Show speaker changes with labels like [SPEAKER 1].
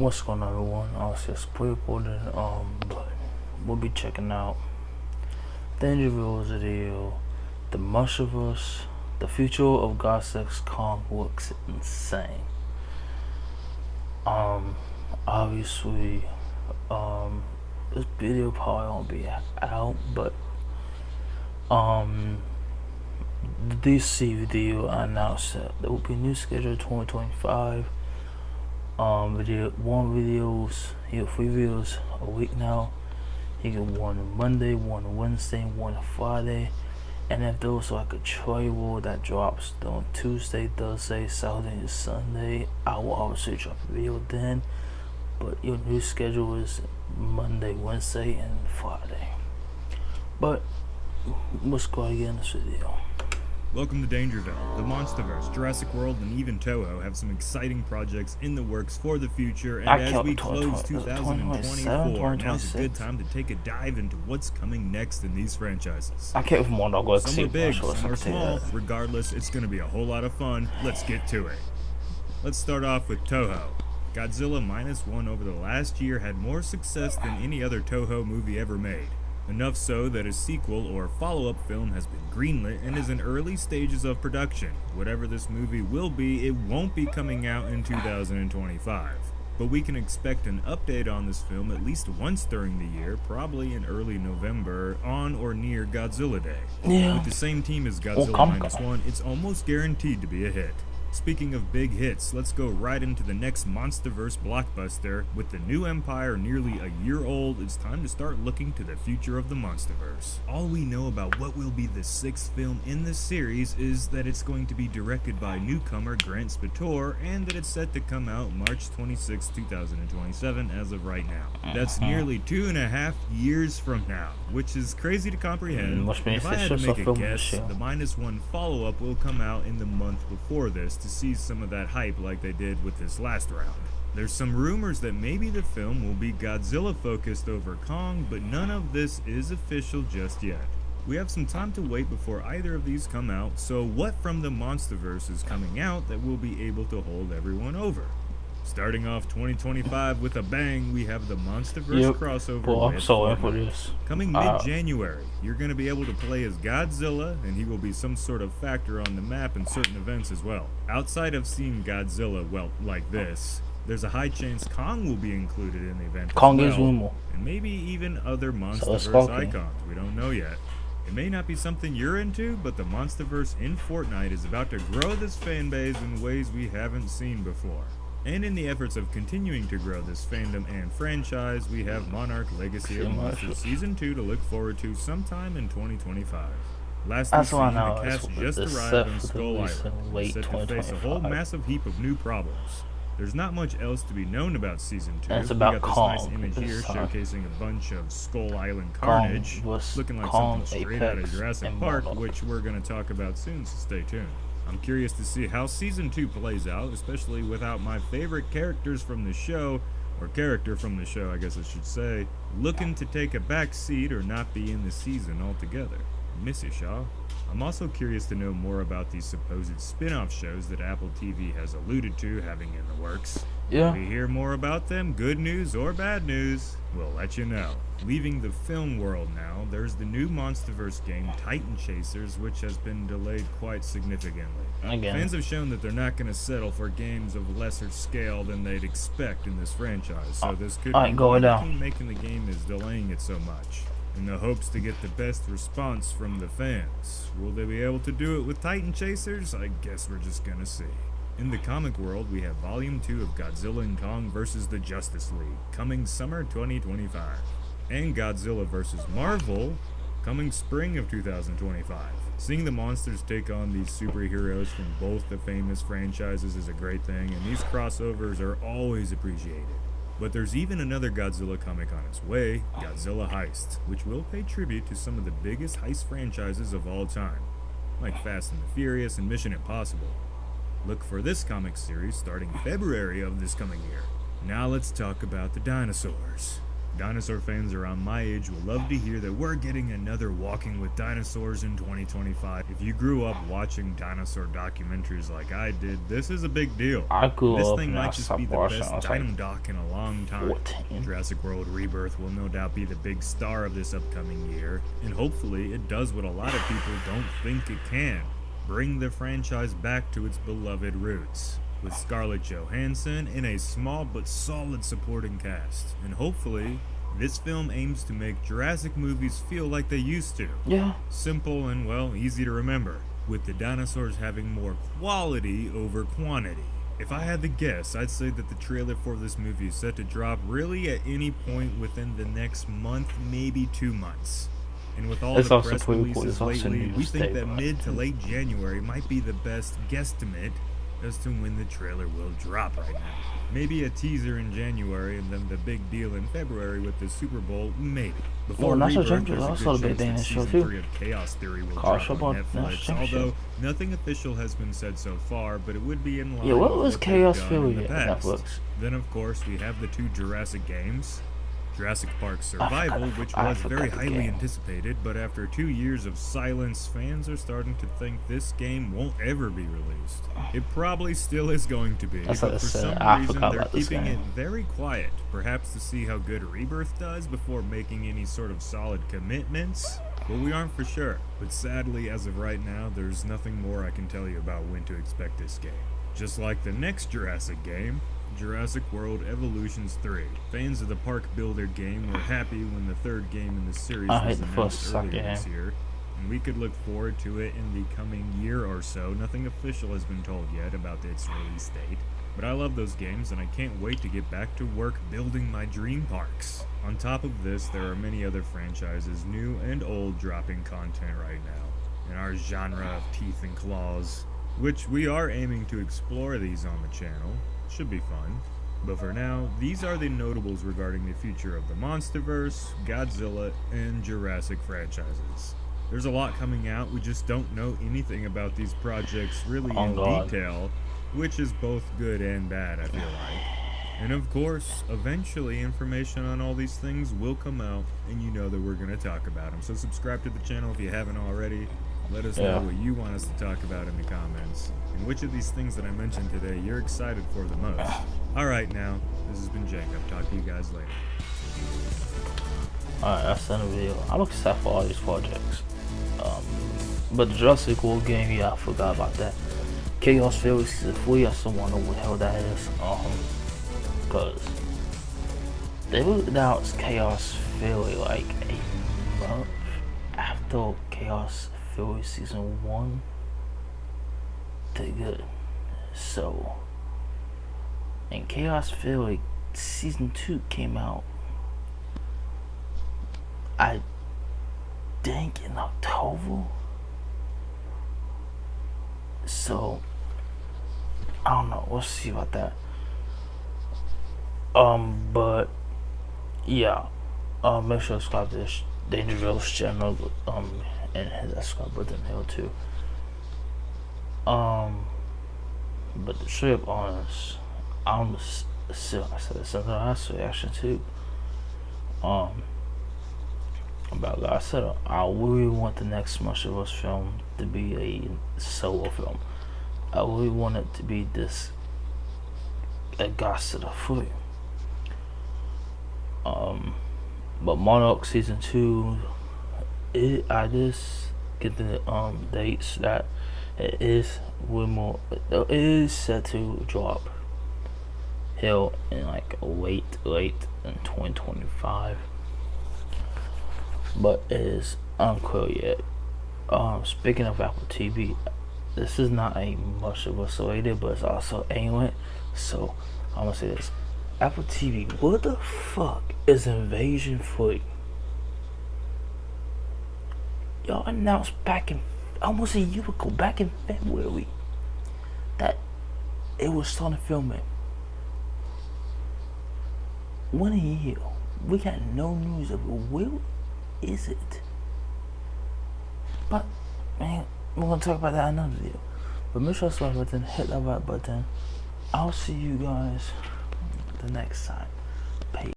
[SPEAKER 1] What's going on, everyone? I was just pre-recording, but we'll be checking out the interview video, the Multiverse, the future of Godzilla Kong looks insane. Obviously, this video probably won't be out, but the DC video announced that there will be a new schedule 2025. You get 3 videos a week now. You get one on Monday, one on Wednesday, one on Friday. And if those are like a trailer that drops on Tuesday, Thursday, Saturday, and Sunday, I will obviously drop a video then. But your new schedule is Monday, Wednesday, and Friday. But let's go again in this video.
[SPEAKER 2] Welcome to Dangerville. The Monsterverse, Jurassic World, and even Toho have some exciting projects in the works for the future, and as we close 2024, now's a good time to take a dive into what's coming next in these franchises.
[SPEAKER 1] I can't remember what
[SPEAKER 2] Some are big, some are small. Regardless, it's going to be a whole lot of fun. Let's get to it. Let's start off with Toho. Godzilla -1 over the last year had more success than any other Toho movie ever made. Enough so that a sequel or follow-up film has been greenlit and is in early stages of production. Whatever this movie will be, it won't be coming out in 2025. But we can expect an update on this film at least once during the year, probably in early November, on or near Godzilla Day.
[SPEAKER 1] Yeah.
[SPEAKER 2] With the same team as Godzilla -1, it's almost guaranteed to be a hit. Speaking of big hits, let's go right into the next Monsterverse blockbuster. With the new empire nearly a year old, it's time to start looking to the future of the Monsterverse. All we know about what will be the 6th film in this series is that it's going to be directed by newcomer Grant Spator, and that it's set to come out March 26, 2027 as of right now. That's nearly 2.5 years from now, which is crazy to comprehend. If I had to make a guess, the -1 follow-up will come out in the month before this, to see some of that hype like they did with this last round. There's some rumors that maybe the film will be Godzilla focused over Kong, but none of this is official just yet. We have some time to wait before either of these come out, so what from the Monsterverse is coming out that will be able to hold everyone over? Starting off 2025 with a bang, we have the Monsterverse crossover with Fortnite. Coming mid-January, you're going to be able to play as Godzilla, and he will be some sort of factor on the map in certain events as well. Outside of seeing Godzilla, well, like this, there's a high chance Kong will be included in the event as well, and maybe even other Monsterverse icons. We don't know yet. It may not be something you're into, but the Monsterverse in Fortnite is about to grow this fanbase in ways we haven't seen before. And in the efforts of continuing to grow this fandom and franchise, we have Monarch Legacy of Monsters Season 2 to look forward to sometime in 2025. Last week, the cast just arrived on Skull Island, set to face a whole massive heap of new problems. There's not much else to be known about Season 2.
[SPEAKER 1] We got this
[SPEAKER 2] nice image here showcasing a bunch of Skull Island carnage, looking like something straight out of Jurassic Park, which we're going to talk about soon, so stay tuned. I'm curious to see how Season 2 plays out, especially without my favorite characters from the show, or character from the show I guess I should say, looking to take a back seat or not be in the season altogether. Miss you, Shaw. I'm also curious to know more about these supposed spin-off shows that Apple TV has alluded to having in the works.
[SPEAKER 1] Yeah.
[SPEAKER 2] If we hear more about them, good news or bad news, we'll let you know. Leaving the film world now, there's the new Monsterverse game Titan Chasers, which has been delayed quite significantly. Fans have shown that they're not going to settle for games of lesser scale than they'd expect in this franchise, so this could be why the team making the game is delaying it so much, in the hopes to get the best response from the fans. Will they be able to do it with Titan Chasers? I guess we're just gonna see. In the comic world, we have Volume 2 of Godzilla and Kong vs. the Justice League, coming summer 2025. And Godzilla vs. Marvel, coming spring of 2025. Seeing the monsters take on these superheroes from both the famous franchises is a great thing, and these crossovers are always appreciated. But there's even another Godzilla comic on its way, Godzilla Heist, which will pay tribute to some of the biggest heist franchises of all time, like Fast and the Furious and Mission Impossible. Look for this comic series starting February of this coming year. Now let's talk about the dinosaurs. Dinosaur fans around my age will love to hear that we're getting another Walking with Dinosaurs in 2025. If you grew up watching dinosaur documentaries like I did, this is a big deal.
[SPEAKER 1] I grew
[SPEAKER 2] This
[SPEAKER 1] up
[SPEAKER 2] thing
[SPEAKER 1] and I
[SPEAKER 2] might just
[SPEAKER 1] stopped
[SPEAKER 2] be the
[SPEAKER 1] watching.
[SPEAKER 2] best
[SPEAKER 1] I was
[SPEAKER 2] dino
[SPEAKER 1] like
[SPEAKER 2] doc in a long time.
[SPEAKER 1] 14.
[SPEAKER 2] Jurassic World Rebirth will no doubt be the big star of this upcoming year, and hopefully it does what a lot of people don't think it can: bring the franchise back to its beloved roots, with Scarlett Johansson in a small but solid supporting cast. And hopefully, this film aims to make Jurassic movies feel like they used to.
[SPEAKER 1] Yeah.
[SPEAKER 2] Simple and, well, easy to remember, with the dinosaurs having more quality over quantity. If I had to guess, I'd say that the trailer for this movie is set to drop really at any point within the next month, maybe 2 months. And with all the press releases lately, we think that mid to late January might be the best guesstimate as to when the trailer will drop right now. Maybe a teaser in January and then the big deal in February with the Super Bowl, maybe. Before Rebirth, there's a good chance that Season 3 of Chaos Theory will drop on Netflix, although nothing official has been said so far, but it would be in line
[SPEAKER 1] what was
[SPEAKER 2] with
[SPEAKER 1] Chaos
[SPEAKER 2] what they've done in
[SPEAKER 1] Theory
[SPEAKER 2] the
[SPEAKER 1] at
[SPEAKER 2] past.
[SPEAKER 1] Netflix?
[SPEAKER 2] Then, of course, we have the 2 Jurassic games. Jurassic Park Survival, which was very highly anticipated, but after 2 years of silence, fans are starting to think this game won't ever be released. It probably still is going to be, but for some reason they're keeping it very quiet, perhaps to see how good Rebirth does before making any sort of solid commitments. But we aren't for sure. But sadly, as of right now, there's nothing more I can tell you about when to expect this game. Just like the next Jurassic game, Jurassic World Evolutions 3. Fans of the Park Builder game were happy when the 3rd game in the series was announced earlier this year, and we could look forward to it in the coming year or so. Nothing official has been told yet about its release date, but I love those games and I can't wait to get back to work building my dream parks. On top of this, there are many other franchises, new and old, dropping content right now in our genre of teeth and claws, which we are aiming to explore these on the channel. Should be fun. But for now, these are the notables regarding the future of the Monsterverse, Godzilla, and Jurassic franchises. There's a lot coming out, we just don't know anything about these projects really in detail, which is both good and bad, I feel like. And of course, eventually information on all these things will come out, and you know that we're going to talk about them. So subscribe to the channel if you haven't already. Let us know what you want us to talk about in the comments, and which of these things that I mentioned today you're excited for the most. Alright now, this has been Jacob. Talk to you guys later.
[SPEAKER 1] Alright, that's the end of the video. I'm excited for all these projects. But the Jurassic World game, yeah, I forgot about that. Chaos Theory Season 3, I still want to know what the hell that is. Because they announced Chaos Theory like a month after Chaos Theory Season 1 did good. So, and Chaos Theory Season 2 came out, I think, in October. So, I don't know, we'll see about that. But yeah, make sure to subscribe to this Dangerous channel, and hit that subscribe button here too. But to straight up honest, I'm still, I said it's another honest reaction too. About like I said, I really want the next Monsterverse film to be a solo film. I really want it to be this a Godzilla 3. But Monarch Season 2, I just get the dates that it is set to drop here in like late in 2025, but it is unclear yet. Speaking of Apple TV, this is not a much of a related, but it's also Alien. So I'm gonna say this: Apple TV, what the fuck is Invasion 3? Y'all announced back in almost a year ago, back in February, that it was starting filming. One year, we got no news of it. Where is it? But man, we're gonna talk about that in another video. But make sure to subscribe button, hit that right button. I'll see you guys the next time.